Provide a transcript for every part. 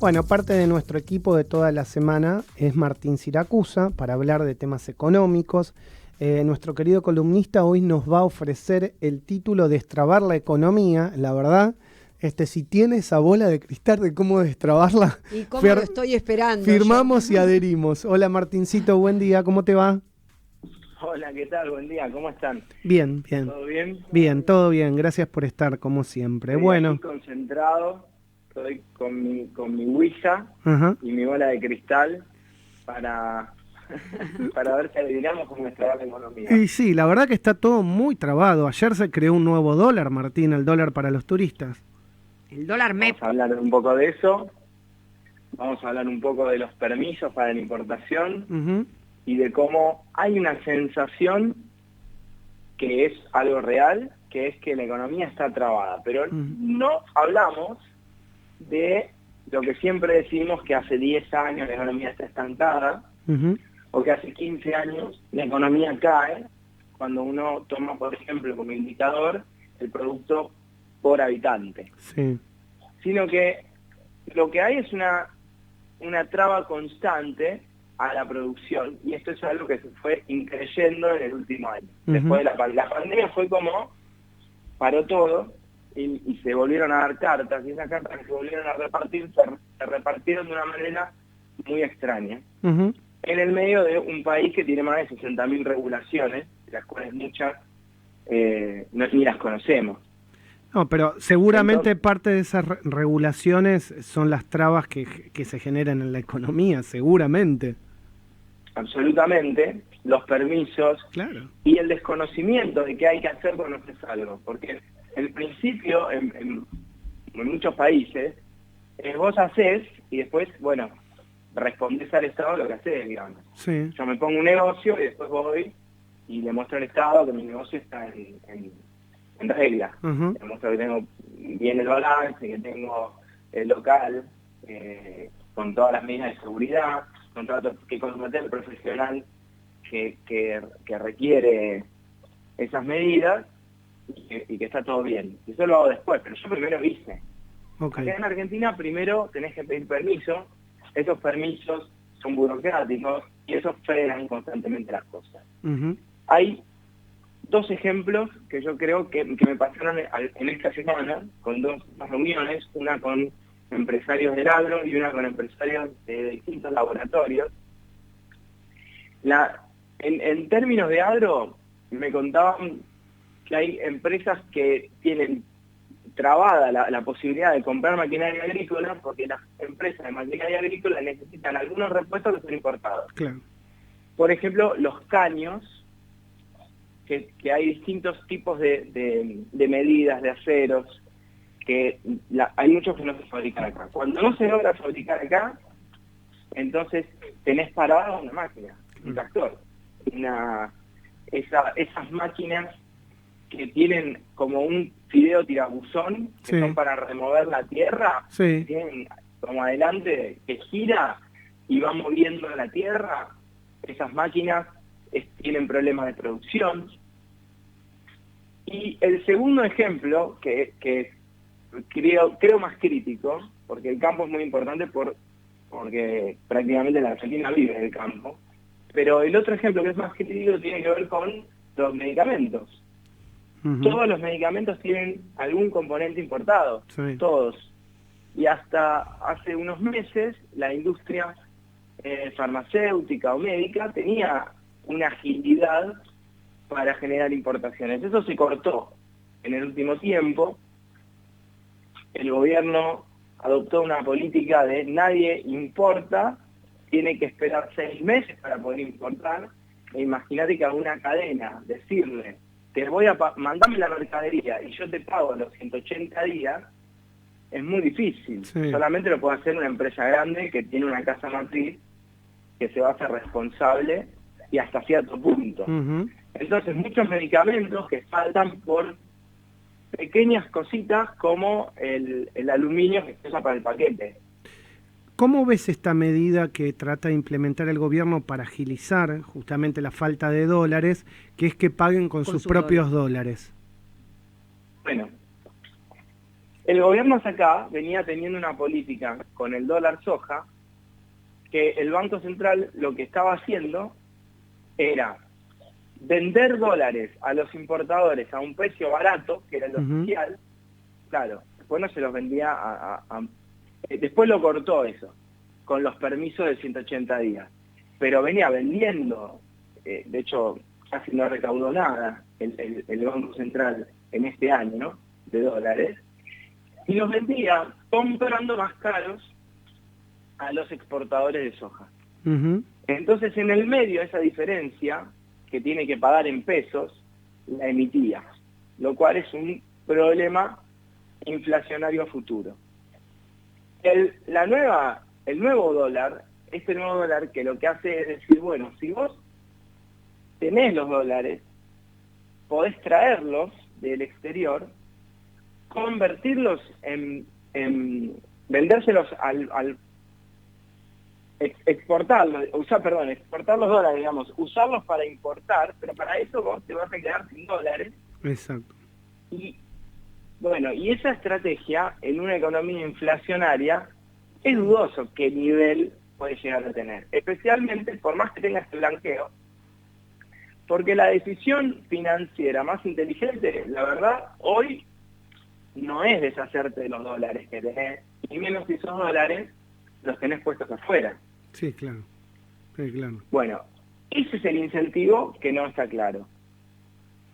Bueno, parte de nuestro equipo de toda la semana es Martín Siracusa para hablar de temas económicos. Nuestro querido columnista hoy nos va a ofrecer el título Destrabar la economía. La verdad, si tiene esa bola de cristal de cómo destrabarla, y cómo lo estoy esperando. Firmamos y adherimos. Hola Martincito, buen día, ¿cómo te va? Hola, ¿qué tal? Buen día, ¿cómo están? Bien, bien. ¿Todo bien? Bien, todo bien, gracias por estar como siempre. Estoy bueno. Aquí concentrado, estoy con mi Ouija y mi bola de cristal para ver si adivinamos cómo destrabar la economía. Y sí, la verdad que está todo muy trabado. Ayer se creó un nuevo dólar, Martín, el dólar para los turistas. El dólar MEP. Vamos a hablar un poco de eso, vamos a hablar un poco de los permisos para la importación y de cómo hay una sensación que es algo real, que es que la economía está trabada, pero no hablamos de lo que siempre decimos, que hace 10 años la economía está estancada, o que hace 15 años la economía cae, cuando uno toma, por ejemplo, como indicador el producto por habitante. Sí. Sino que lo que hay es una traba constante a la producción, y esto es algo que se fue increyendo en el último año. Después de la pandemia fue como paró todo y se volvieron a dar cartas, y esas cartas que se volvieron a repartir se repartieron de una manera muy extraña. En el medio de un país que tiene más de 60.000 regulaciones, de las cuales muchas ni las conocemos. No, pero seguramente parte de esas regulaciones son las trabas que se generan en la economía, seguramente. Absolutamente, los permisos, claro, y el desconocimiento de qué hay que hacer cuando haces algo, porque el principio en muchos países vos hacés y después, bueno, respondés al Estado lo que hacés, digamos. Sí. Yo me pongo un negocio y después voy y le muestro al Estado que mi negocio está en regla. Le muestro que tengo bien el balance, que tengo el local con todas las medidas de seguridad, que contraté el profesional que requiere esas medidas y que está todo bien. Y eso lo hago después, pero yo primero hice. Okay. Acá en Argentina primero tenés que pedir permiso, esos permisos son burocráticos y esos frenan constantemente las cosas. Hay dos ejemplos que yo creo que me pasaron en esta semana, con dos reuniones, una con empresarios del agro y una con empresarios de distintos laboratorios. En términos de agro, me contaban que hay empresas que tienen trabada la posibilidad de comprar maquinaria agrícola porque las empresas de maquinaria agrícola necesitan algunos repuestos que son importados. Claro. Por ejemplo, los caños, que hay distintos tipos de medidas, de aceros, que hay muchos que no se fabrican acá. Cuando no se logra fabricar acá, entonces tenés parada una máquina, un tractor. Esas máquinas que tienen como un fideo tirabuzón, que son para remover la tierra, tienen como adelante que gira y va moviendo la tierra. Esas máquinas tienen problemas de producción. Y el segundo ejemplo, que creo más crítico, porque el campo es muy importante porque prácticamente la Argentina vive del campo, pero el otro ejemplo que es más crítico tiene que ver con los medicamentos. Todos los medicamentos tienen algún componente importado, todos. Y hasta hace unos meses la industria farmacéutica o médica tenía una agilidad para generar importaciones. Eso se cortó en el último tiempo. El gobierno adoptó una política de nadie importa, tiene que esperar 6 meses para poder importar. E imagínate que a una cadena decirle, mandame la mercadería y yo te pago los 180 días, es muy difícil. Solamente lo puede hacer una empresa grande que tiene una casa matriz que se va a hacer responsable y hasta cierto punto. Entonces muchos medicamentos que faltan por pequeñas cositas como el aluminio que se usa para el paquete. ¿Cómo ves esta medida que trata de implementar el gobierno para agilizar justamente la falta de dólares, que es que paguen con sus propios dólares? Bueno, el gobierno hasta acá venía teniendo una política con el dólar soja, que el Banco Central lo que estaba haciendo era vender dólares a los importadores a un precio barato, que era el oficial. Claro, después no se los vendía después lo cortó eso, con los permisos de 180 días. Pero venía vendiendo, de hecho casi no recaudó nada el Banco Central en este año, ¿no?, de dólares, y los vendía comprando más caros a los exportadores de soja. Entonces, en el medio, esa diferencia que tiene que pagar en pesos, la emitía, lo cual es un problema inflacionario futuro. El nuevo dólar, este nuevo dólar que lo que hace es decir, bueno, si vos tenés los dólares, podés traerlos del exterior, convertirlos vendérselos exportar los dólares, digamos, usarlos para importar, pero para eso vos te vas a quedar sin dólares. Exacto. Y bueno, y esa estrategia en una economía inflacionaria es dudoso qué nivel puede llegar a tener, especialmente por más que tenga este blanqueo, porque la decisión financiera más inteligente, la verdad, hoy no es deshacerte de los dólares que tenés, y menos si esos dólares los tenés puestos afuera. Sí, claro. Sí, claro. Bueno, ese es el incentivo que no está claro.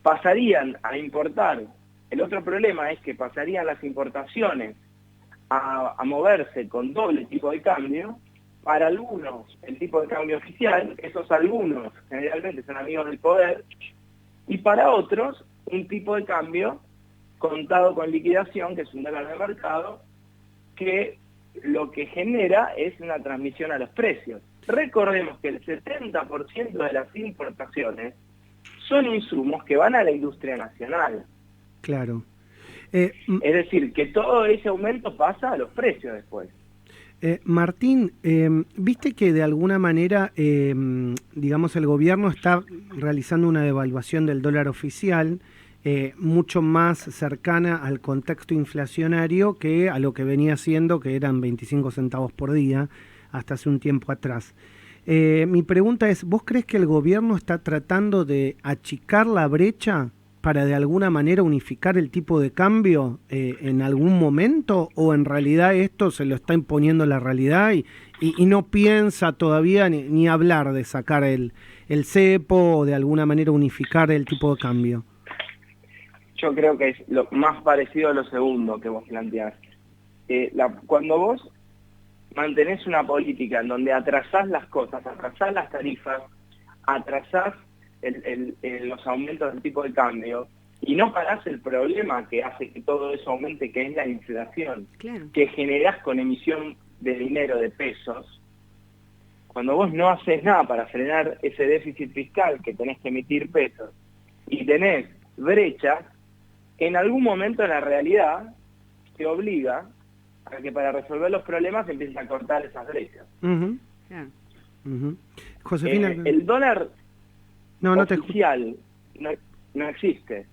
Pasarían a importar. El otro problema es que pasarían las importaciones a moverse con doble tipo de cambio. Para algunos, el tipo de cambio oficial, esos algunos generalmente son amigos del poder, y para otros, un tipo de cambio contado con liquidación, que es un dólar de mercado, que lo que genera es una transmisión a los precios. Recordemos que el 70% de las importaciones son insumos que van a la industria nacional. Claro. Es decir, que todo ese aumento pasa a los precios después. Martín, viste que de alguna manera, digamos, el gobierno está realizando una devaluación del dólar oficial mucho más cercana al contexto inflacionario que a lo que venía siendo, que eran 25 centavos por día hasta hace un tiempo atrás. Mi pregunta es, ¿vos crees que el gobierno está tratando de achicar la brecha para de alguna manera unificar el tipo de cambio en algún momento, o en realidad esto se lo está imponiendo la realidad y no piensa todavía ni hablar de sacar el cepo o de alguna manera unificar el tipo de cambio? Yo creo que es lo más parecido a lo segundo que vos planteás. Cuando vos mantenés una política en donde atrasás las cosas, atrasás las tarifas, atrasás los aumentos del tipo de cambio, y no parás el problema que hace que todo eso aumente, que es la inflación, claro, que generás con emisión de dinero, de pesos. Cuando vos no haces nada para frenar ese déficit fiscal que tenés que emitir pesos, y tenés brechas, en algún momento la realidad te obliga a que para resolver los problemas empieces a cortar esas brechas. claro. Josefina, el dólar oficial no existe.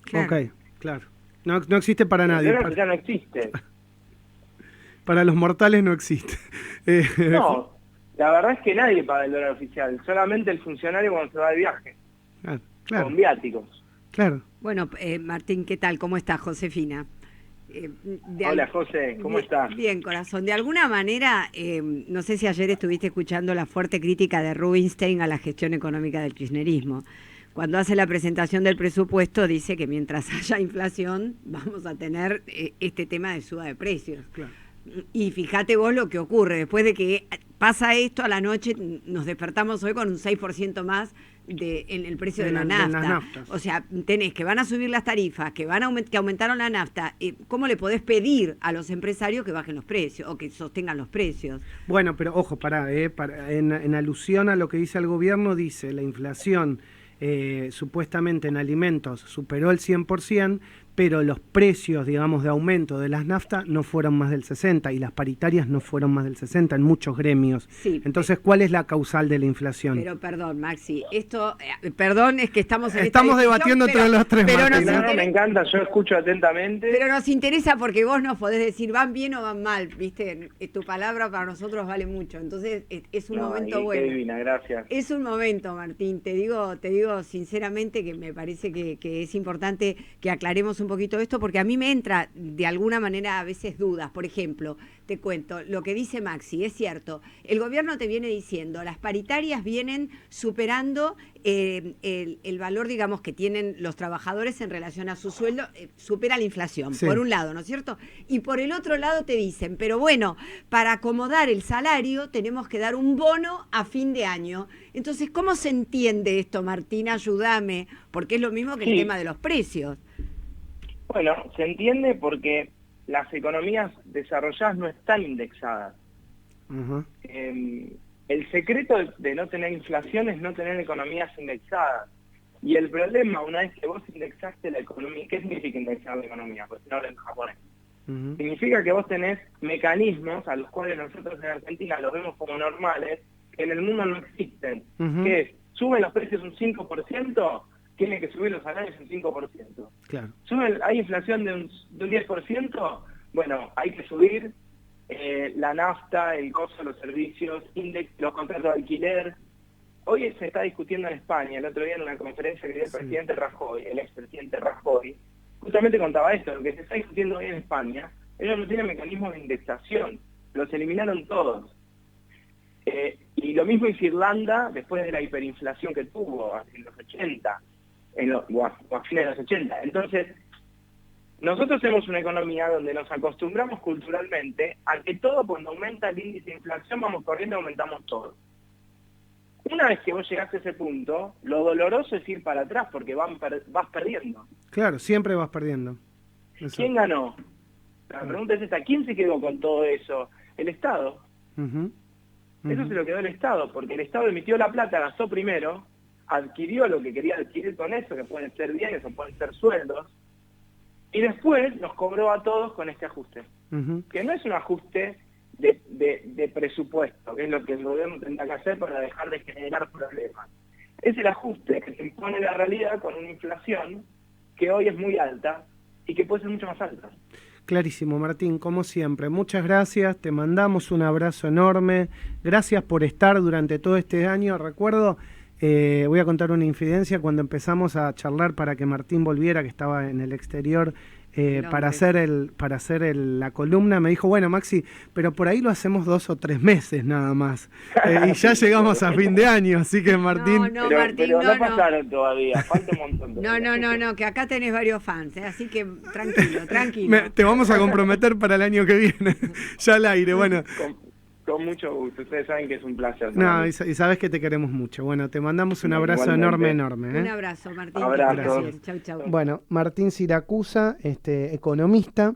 Claro. Ok, claro. No existe para nadie. El dólar oficial no existe. Para los mortales no existe. No, la verdad es que nadie paga el dólar oficial, solamente el funcionario cuando se va de viaje, claro, con viáticos. Claro. Bueno, Martín, ¿qué tal? ¿Cómo estás, Josefina? Hola, José, ¿cómo estás? Bien, corazón. De alguna manera, no sé si ayer estuviste escuchando la fuerte crítica de Rubinstein a la gestión económica del kirchnerismo. Cuando hace la presentación del presupuesto dice que mientras haya inflación vamos a tener este tema de suba de precios. Claro. Y fíjate vos lo que ocurre. Después de que pasa esto, a la noche nos despertamos hoy con un 6% más en el precio de la nafta. O sea, tenés que van a subir las tarifas, que que aumentaron la nafta. ¿Cómo le podés pedir a los empresarios que bajen los precios o que sostengan los precios? Bueno, pero ojo, en alusión a lo que dice el gobierno, dice la inflación supuestamente en alimentos superó el 100%, pero los precios, digamos, de aumento de las naftas no fueron más del 60 y las paritarias no fueron más del 60 en muchos gremios. Sí, entonces, ¿cuál es la causal de la inflación? Pero perdón, Maxi, esto, perdón, es que estamos en Estamos debatiendo entre los tres, pero Martín. No, me encanta, yo escucho atentamente. Pero nos interesa porque vos nos podés decir van bien o van mal, ¿viste? Tu palabra para nosotros vale mucho, entonces es un momento bueno. Qué divina, gracias. Es un momento, Martín, te digo sinceramente que me parece que es importante que aclaremos un poquito esto, porque a mí me entra de alguna manera a veces dudas. Por ejemplo, te cuento, lo que dice Maxi, es cierto, el gobierno te viene diciendo, las paritarias vienen superando el valor, digamos, que tienen los trabajadores en relación a su sueldo, supera la inflación, sí, por un lado, ¿no es cierto? Y por el otro lado te dicen, pero bueno, para acomodar el salario tenemos que dar un bono a fin de año. Entonces, ¿cómo se entiende esto, Martín? Ayúdame, porque es lo mismo que el tema de los precios. Bueno, se entiende porque las economías desarrolladas no están indexadas. Uh-huh. El secreto de no tener inflación es no tener economías indexadas. Y el problema, una vez que vos indexaste la economía, ¿qué significa indexar la economía? Pues no hablo en japonés. Uh-huh. Significa que vos tenés mecanismos a los cuales nosotros en Argentina los vemos como normales, que en el mundo no existen. Uh-huh. Que es, suben los precios un 5%, tiene que subir los salarios un 5%. Claro. Hay inflación de un 10%, bueno, hay que subir la nafta, el costo de los servicios, los contratos de alquiler. Hoy se está discutiendo en España, el otro día en una conferencia que dio el presidente Rajoy, el expresidente Rajoy, justamente contaba esto, lo que se está discutiendo hoy en España, ellos no tienen mecanismos de indexación, los eliminaron todos. Y lo mismo hizo Irlanda después de la hiperinflación que tuvo en los 80, o a fines de los 80. Entonces, nosotros tenemos una economía donde nos acostumbramos culturalmente a que todo, cuando aumenta el índice de inflación, vamos corriendo y aumentamos todo. Una vez que vos llegaste a ese punto, lo doloroso es ir para atrás porque vas perdiendo. Claro, siempre vas perdiendo. Eso. ¿Quién ganó? La pregunta es esta, ¿quién se quedó con todo eso? El Estado. Uh-huh. Eso se lo quedó el Estado, porque el Estado emitió la plata, gastó primero, adquirió lo que quería adquirir con eso, que pueden ser bienes o pueden ser sueldos, y después nos cobró a todos con este ajuste, uh-huh, que no es un ajuste de presupuesto, que es lo que el gobierno tendrá que hacer para dejar de generar problemas. Es el ajuste que se impone la realidad con una inflación que hoy es muy alta y que puede ser mucho más alta. Clarísimo, Martín, como siempre. Muchas gracias, te mandamos un abrazo enorme. Gracias por estar durante todo este año. Recuerdo, voy a contar una infidencia, cuando empezamos a charlar para que Martín volviera, que estaba en el exterior, para hacer la columna, me dijo, bueno, Maxi, pero por ahí lo hacemos 2 o 3 meses nada más. Y ya llegamos a fin de año, así que Martín... Pero no pasaron todavía, falta un montón. No, que acá tenés varios fans, así que tranquilo. Te vamos a comprometer para el año que viene, ya al aire, bueno. Con mucho gusto, ustedes saben que es un placer. No, y sabes que te queremos mucho. Bueno, te mandamos un abrazo enorme. Un abrazo, Martín. Abrazo. Chau. Bueno, Martín Siracusa, economista.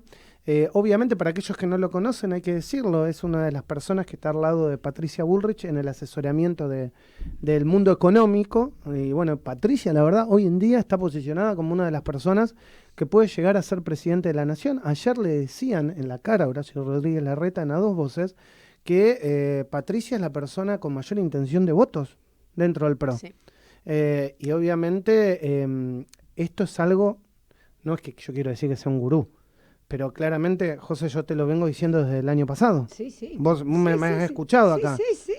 Obviamente, para aquellos que no lo conocen, hay que decirlo, es una de las personas que está al lado de Patricia Bullrich en el asesoramiento del mundo económico. Y bueno, Patricia, la verdad, hoy en día está posicionada como una de las personas que puede llegar a ser presidente de la Nación. Ayer le decían en la cara a Horacio Rodríguez Larreta, en A Dos Voces, que Patricia es la persona con mayor intención de votos dentro del PRO. Sí. Y obviamente esto es algo, no es que yo quiero decir que sea un gurú, pero claramente, José, yo te lo vengo diciendo desde el año pasado. Sí. Vos me has escuchado acá. Sí.